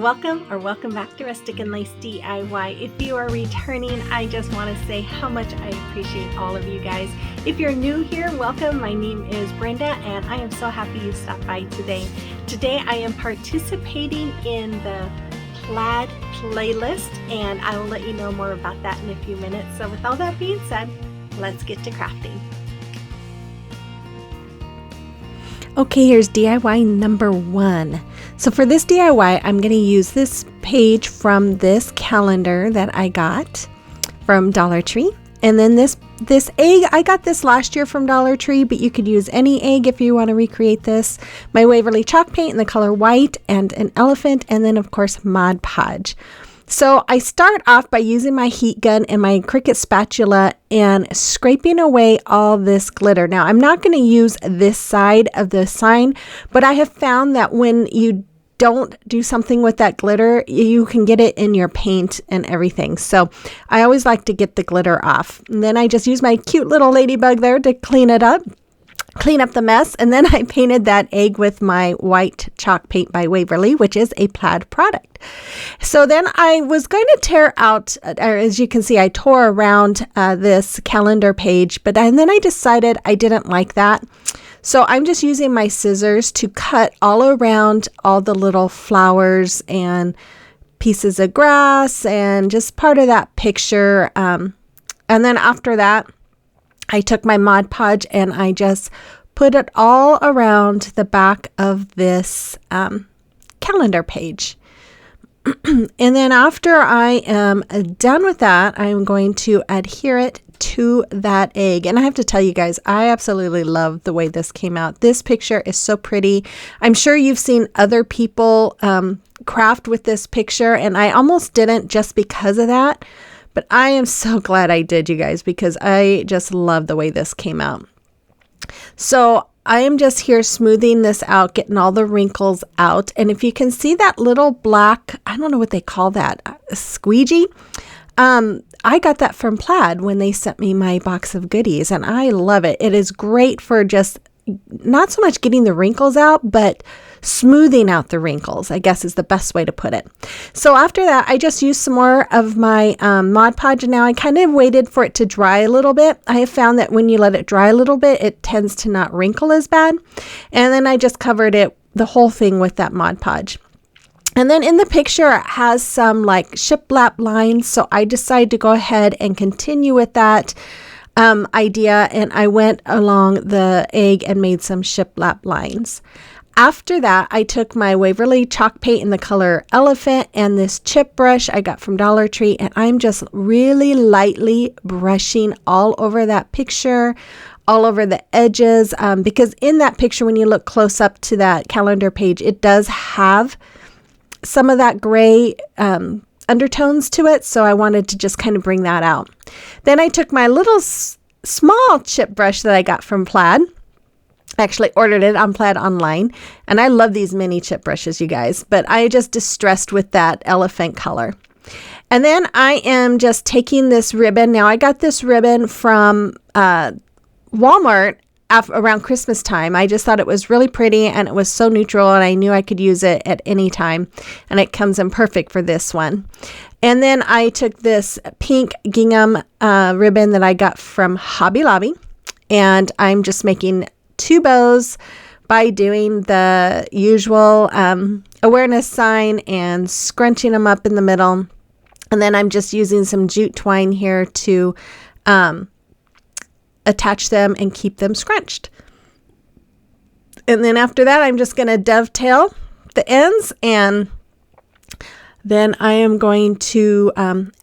Welcome back to Rustic and Lace DIY. If you are returning, I just want to say how much I appreciate all of you guys. If you're new here, welcome. My name is Brenda and I am so happy you stopped by today. Today I am participating in the Plaid playlist and I will let you know more about that in a few minutes. So with all that being said, let's get to crafting. Okay, here's DIY number 1. So for this DIY, I'm going to use this page from this calendar that I got from Dollar Tree. And then this egg, I got this last year from Dollar Tree, but you could use any egg if you want to recreate this. My Waverly chalk paint in the color white and an elephant, and then of course Mod Podge. So I start off by using my heat gun and my Cricut spatula and scraping away all this glitter. Now I'm not going to use this side of the sign, but I have found that when you don't do something with that glitter, you can get it in your paint and everything. So I always like to get the glitter off. And then I just use my cute little ladybug there to clean up the mess. And then I painted that egg with my white chalk paint by Waverly, which is a plaid product. So then I was going to tear out, or as you can see, I tore around this calendar page, and then I decided I didn't like that. So I'm just using my scissors to cut all around all the little flowers and pieces of grass and just part of that picture. And then after that, I took my Mod Podge and I just put it all around the back of this calendar page. And then after I am done with that, I'm going to adhere it to that egg. And I have to tell you guys, I absolutely love the way this came out. This picture is so pretty. I'm sure you've seen other people craft with this picture, and I almost didn't just because of that. But I am so glad I did, you guys, because I just love the way this came out. So I am just here smoothing this out, getting all the wrinkles out. And if you can see that little black, I don't know what they call that, squeegee. I got that from Plaid when they sent me my box of goodies, and I love it. It is great for just not so much getting the wrinkles out, but smoothing out the wrinkles, I guess is the best way to put it. So after that, I just used some more of my Mod Podge. Now I kind of waited for it to dry a little bit. I have found that when you let it dry a little bit, it tends to not wrinkle as bad. And then I just covered it, the whole thing, with that Mod Podge. And then in the picture, it has some like shiplap lines. So I decided to go ahead and continue with that idea. And I went along the egg and made some shiplap lines. After that, I took my Waverly chalk paint in the color elephant and this chip brush I got from Dollar Tree. And I'm just really lightly brushing all over that picture, all over the edges. Because in that picture, when you look close up to that calendar page, it does have some of that gray undertones to it, so I wanted to just kind of bring that out. Then I took my little small chip brush that I got from Plaid. I actually ordered it on PLAIDONLINE, and I love these mini chip brushes, you guys, but I just distressed with that elephant color. And then I am just taking this ribbon. Now I got this ribbon from Walmart around Christmas time. I just thought it was really pretty and it was so neutral, and I knew I could use it at any time, and it comes in perfect for this one. And then I took this pink gingham ribbon that I got from Hobby Lobby, and I'm just making 2 bows by doing the usual awareness sign and scrunching them up in the middle. And then I'm just using some jute twine here to attach them and keep them scrunched. And then after that, I'm just going to dovetail the ends, and then I am going to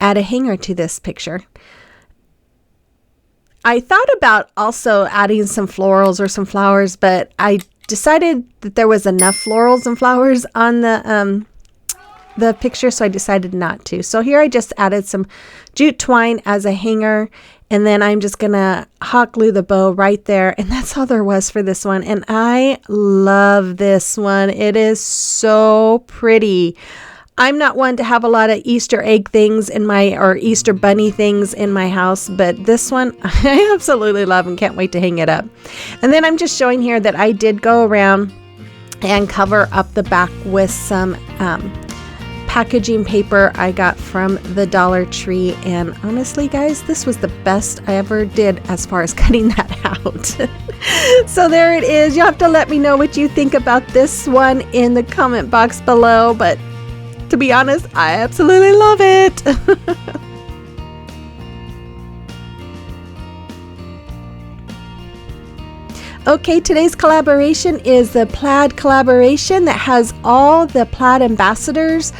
add a hanger to this picture. I thought about also adding some florals or some flowers, but I decided that there was enough florals and flowers on the picture, so I decided not to. So here I just added some jute twine as a hanger, and then I'm just going to hot glue the bow right there. And that's all there was for this one. And I love this one. It is so pretty. I'm not one to have a lot of Easter egg things or Easter bunny things in my house, but this one I absolutely love and can't wait to hang it up. And then I'm just showing here that I did go around and cover up the back with some packaging paper I got from the Dollar Tree, and honestly guys, this was the best I ever did as far as cutting that out. So there it is. You'll have to let me know what you think about this one in the comment box below, but to be honest, I absolutely love it. Okay, today's collaboration is the Plaid collaboration that has all the Plaid ambassadors.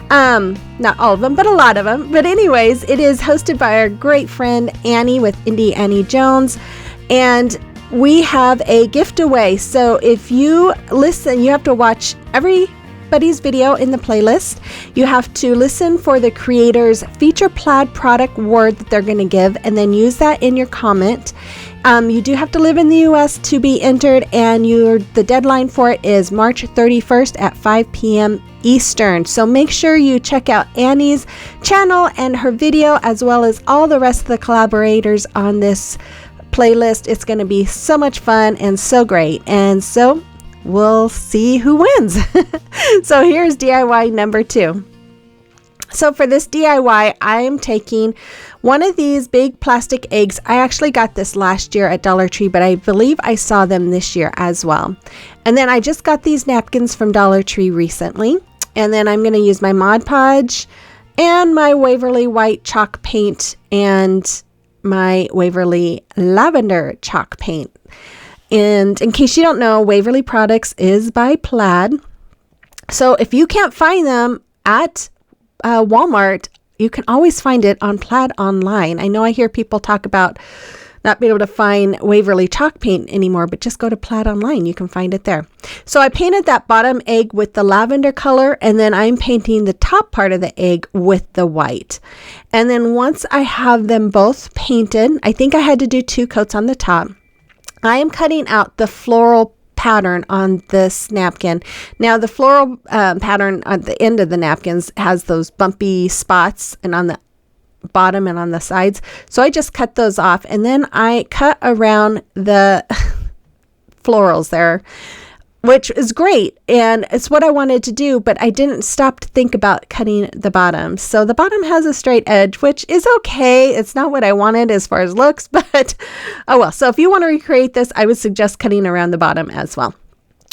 Not all of them, but a lot of them. But anyways, it is hosted by our great friend Annie with Indie Annie Jones. And we have a giveaway. So if you listen, you have to watch everybody's video in the playlist. You have to listen for the creator's feature Plaid product word that they're going to give, and then use that in your comment. You do have to live in the US to be entered, and the deadline for it is March 31st at 5 p.m. Eastern. So make sure you check out Annie's channel and her video, as well as all the rest of the collaborators on this playlist. It's going to be so much fun and so great. And so we'll see who wins. So here's DIY number 2. So for this DIY, I am taking one of these big plastic eggs. I actually got this last year at Dollar Tree, but I believe I saw them this year as well. And then I just got these napkins from Dollar Tree recently. And then I'm going to use my Mod Podge and my Waverly white chalk paint and my Waverly lavender chalk paint. And in case you don't know, Waverly Products is by Plaid. So if you can't find them at Walmart, you can always find it on Plaid Online. I know I hear people talk about not being able to find Waverly chalk paint anymore, but just go to Plaid Online. You can find it there. So I painted that bottom egg with the lavender color, and then I'm painting the top part of the egg with the white. And then once I have them both painted, I think I had to do 2 coats on the top. I am cutting out the floral pattern on this napkin. Now the floral pattern at the end of the napkins has those bumpy spots, and on the bottom and on the sides. So I just cut those off, and then I cut around the florals there, which is great, and it's what I wanted to do, but I didn't stop to think about cutting the bottom. So the bottom has a straight edge, which is okay. It's not what I wanted as far as looks, but oh well. So if you want to recreate this, I would suggest cutting around the bottom as well,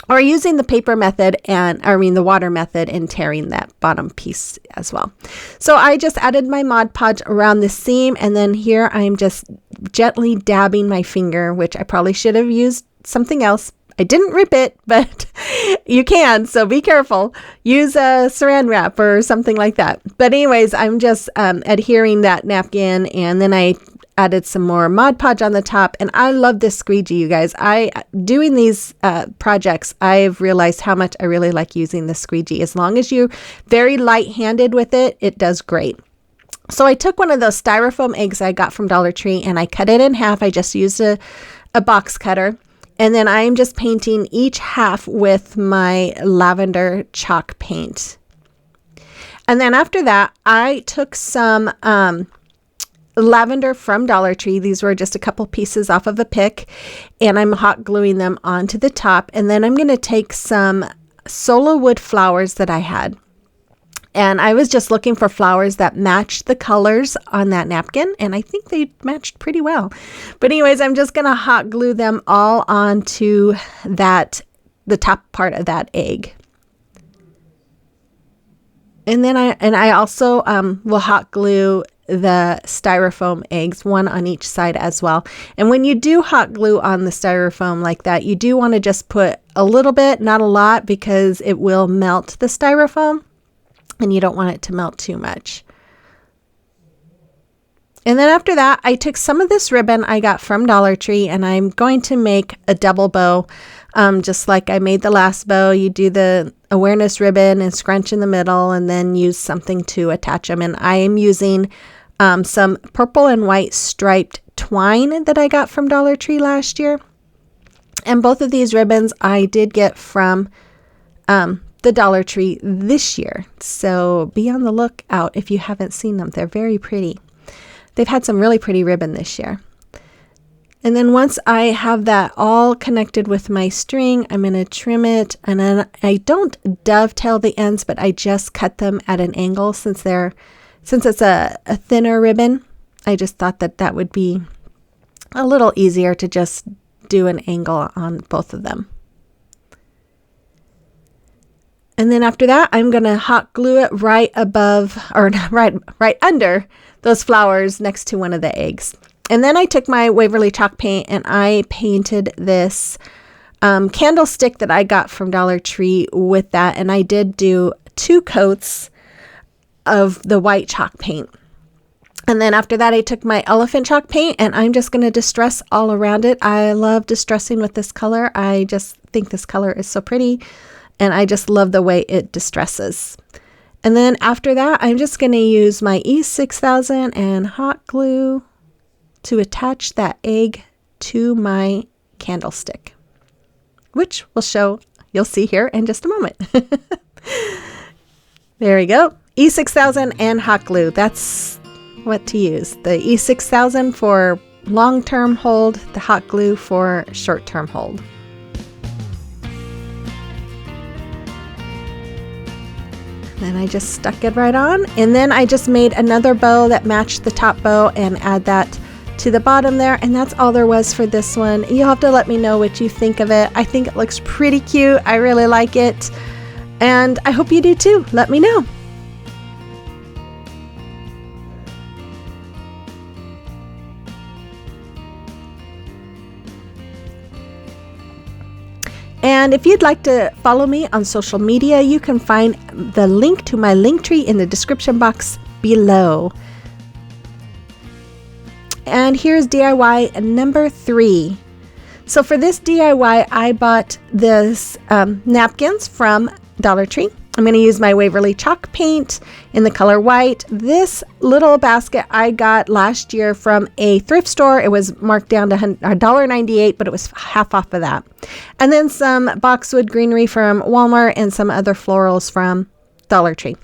or using the paper method the water method and tearing that bottom piece as well. So I just added my Mod Podge around the seam, and then here I'm just gently dabbing my finger, which I probably should have used something else. I didn't rip it, but you can, so be careful. Use a saran wrap or something like that. But anyways, I'm just adhering that napkin, and then I added some more Mod Podge on the top. And I love this squeegee, you guys. Doing these projects, I've realized how much I really like using the squeegee. As long as you're very light-handed with it, it does great. So I took one of those styrofoam eggs I got from Dollar Tree, and I cut it in half. I just used a box cutter. And then I'm just painting each half with my lavender chalk paint. And then after that, I took some lavender from Dollar Tree. These were just a couple pieces off of a pick, and I'm hot gluing them onto the top. And then I'm going to take some SOLA wood flowers that I had. And I was just looking for flowers that matched the colors on that napkin, and I think they matched pretty well. But anyways, I'm just going to hot glue them all onto the top part of that egg. And then I also will hot glue the styrofoam eggs, one on each side as well. And when you do hot glue on the styrofoam like that, you do want to just put a little bit, not a lot, because it will melt the styrofoam, and you don't want it to melt too much. And then after that, I took some of this ribbon I got from Dollar Tree, and I'm going to make a double bow. Just like I made the last bow, you do the awareness ribbon and scrunch in the middle, and then use something to attach them. And I am using some purple and white striped twine that I got from Dollar Tree last year. And both of these ribbons I did get from the Dollar Tree this year. So be on the lookout if you haven't seen them. They're very pretty. They've had some really pretty ribbon this year. And then once I have that all connected with my string, I'm going to trim it. And then I don't dovetail the ends, but I just cut them at an angle since it's a thinner ribbon. I just thought that would be a little easier to just do an angle on both of them. And then after that, I'm going to hot glue it right above, or right under those flowers next to one of the eggs. And then I took my Waverly chalk paint and I painted this candlestick that I got from Dollar Tree with that. And I did do 2 coats of the white chalk paint. And then after that, I took my elephant chalk paint and I'm just going to distress all around it. I love distressing with this color. I just think this color is so pretty. And I just love the way it distresses. And then after that, I'm just going to use my E6000 and hot glue to attach that egg to my candlestick, which you'll see here in just a moment. There we go. E6000 and hot glue. That's what to use. The E6000 for long-term hold, the hot glue for short-term hold. Then I just stuck it right on, and then I just made another bow that matched the top bow and add that to the bottom there, and that's all there was for this one. You'll have to let me know what you think of it. I think it looks pretty cute. I really like it, and I hope you do too. Let me know. And if you'd like to follow me on social media, you can find the link to my link tree in the description box below. And here's DIY number 3. So for this DIY, I bought this napkins from Dollar Tree. I'm going to use my Waverly chalk paint in the color white. This little basket I got last year from a thrift store. It was marked down to $1.98, but it was half off of that. And then some Boxwood Greenery from Walmart and some other florals from Dollar Tree.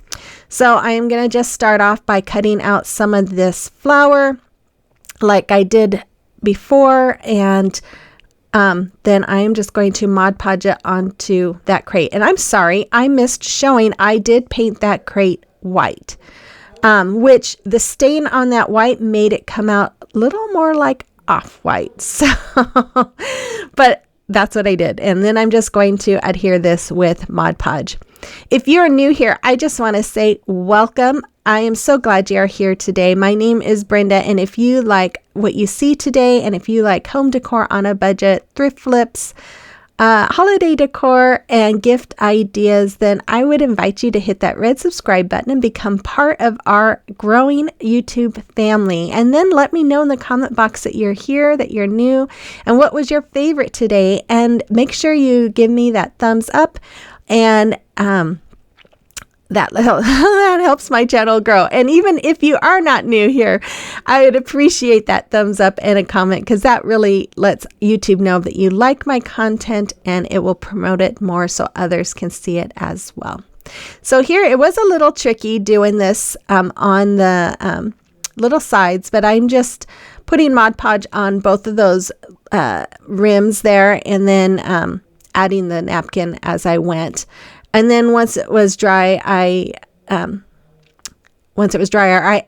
So I am going to just start off by cutting out some of this flower like I did before, and then I am just going to Mod Podge it onto that crate. And I'm sorry, I missed showing I did paint that crate white, which the stain on that white made it come out a little more like off-white. So, but that's what I did. And then I'm just going to adhere this with Mod Podge. If you're new here, I just want to say welcome. I am so glad you are here today. My name is Brenda, and if you like what you see today, and if you like home decor on a budget, thrift flips, holiday decor, and gift ideas, then I would invite you to hit that red subscribe button and become part of our growing YouTube family. And then let me know in the comment box that you're here, that you're new, and what was your favorite today. And make sure you give me that thumbs up, and that helps my channel grow. And even if you are not new here, I would appreciate that thumbs up and a comment, because that really lets YouTube know that you like my content, and it will promote it more so others can see it as well. So here, it was a little tricky doing this on the little sides, but I'm just putting Mod Podge on both of those rims there, and then adding the napkin as I went. And then once it was dry, I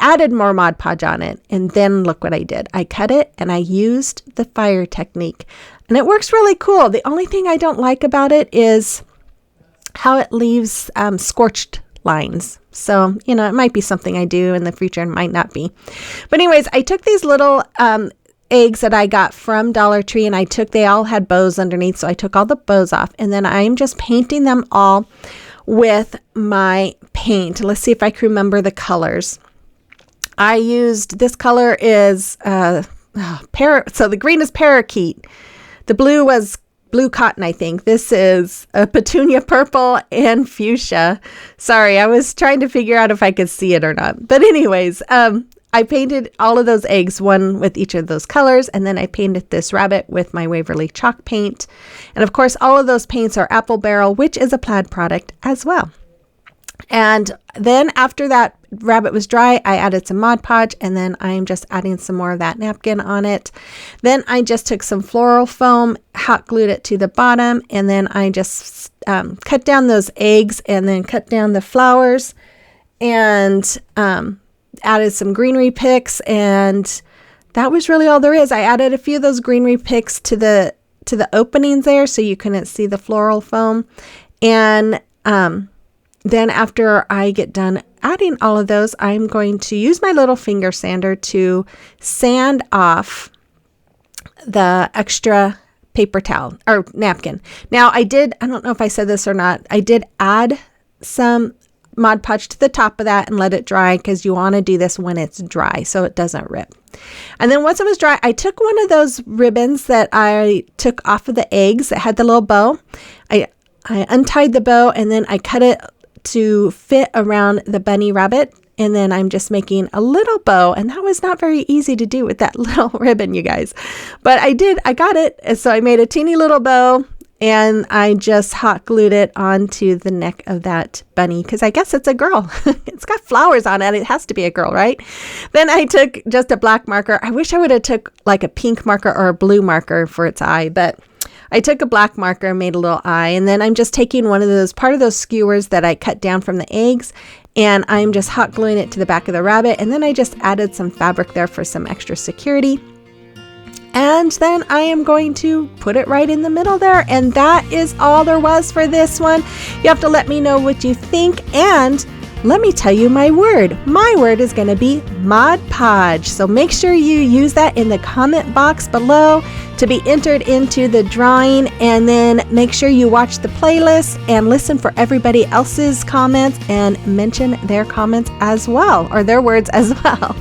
added more Mod Podge on it. And then look what I did. I cut it and I used the fire technique. And it works really cool. The only thing I don't like about it is how it leaves scorched lines. So, it might be something I do in the future and might not be. But anyways, I took these little eggs that I got from Dollar Tree, and they all had bows underneath, so I took all the bows off, and then I'm just painting them all with my paint. Let's see if I can remember the colors. I used, this color is so the green is parakeet, the blue was blue cotton, I think. This is a petunia purple and fuchsia. Sorry, I was trying to figure out if I could see it or not. But anyways, I painted all of those eggs, one with each of those colors, and then I painted this rabbit with my Waverly chalk paint. And of course, all of those paints are Apple Barrel, which is a Plaid product as well. And then after that rabbit was dry, I added some Mod Podge, and then I'm just adding some more of that napkin on it. Then I just took some floral foam, hot glued it to the bottom, and then I just cut down those eggs and then cut down the flowers and added some greenery picks, and that was really all there is. I added a few of those greenery picks to the openings there so you couldn't see the floral foam. And then after I get done adding all of those, I'm going to use my little finger sander to sand off the extra paper towel or napkin. Now I don't know if I said this or not, I did add some Mod Podge to the top of that and let it dry, because you want to do this when it's dry so it doesn't rip. And then once it was dry, I took one of those ribbons that I took off of the eggs that had the little bow. I untied the bow and then I cut it to fit around the bunny rabbit. And then I'm just making a little bow, and that was not very easy to do with that little ribbon, you guys. But I got it. And so I made a teeny little bow, and I just hot glued it onto the neck of that bunny, because I guess it's a girl. It's got flowers on it. It has to be a girl, right? Then I took just a black marker. I wish I would have took like a pink marker or a blue marker for its eye, but I took a black marker and made a little eye. And then I'm just taking part of those skewers that I cut down from the eggs, and I'm just hot gluing it to the back of the rabbit. And then I just added some fabric there for some extra security. And then I am going to put it right in the middle there. And that is all there was for this one. You have to let me know what you think. And let me tell you my word. My word is going to be Mod Podge. So make sure you use that in the comment box below to be entered into the drawing. And then make sure you watch the playlist and listen for everybody else's comments and mention their comments as well, or their words as well.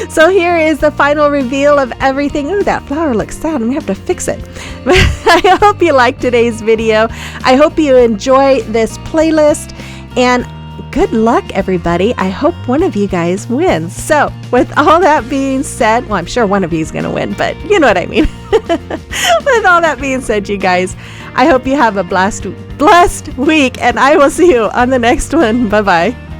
So here is the final reveal of everything. Ooh, that flower looks sad. I'm going to have to fix it. I hope you liked today's video. I hope you enjoy this playlist, and good luck, everybody. I hope one of you guys wins. So with all that being said, well, I'm sure one of you is going to win, but you know what I mean. With all that being said, you guys, I hope you have a blessed week, and I will see you on the next one. Bye-bye.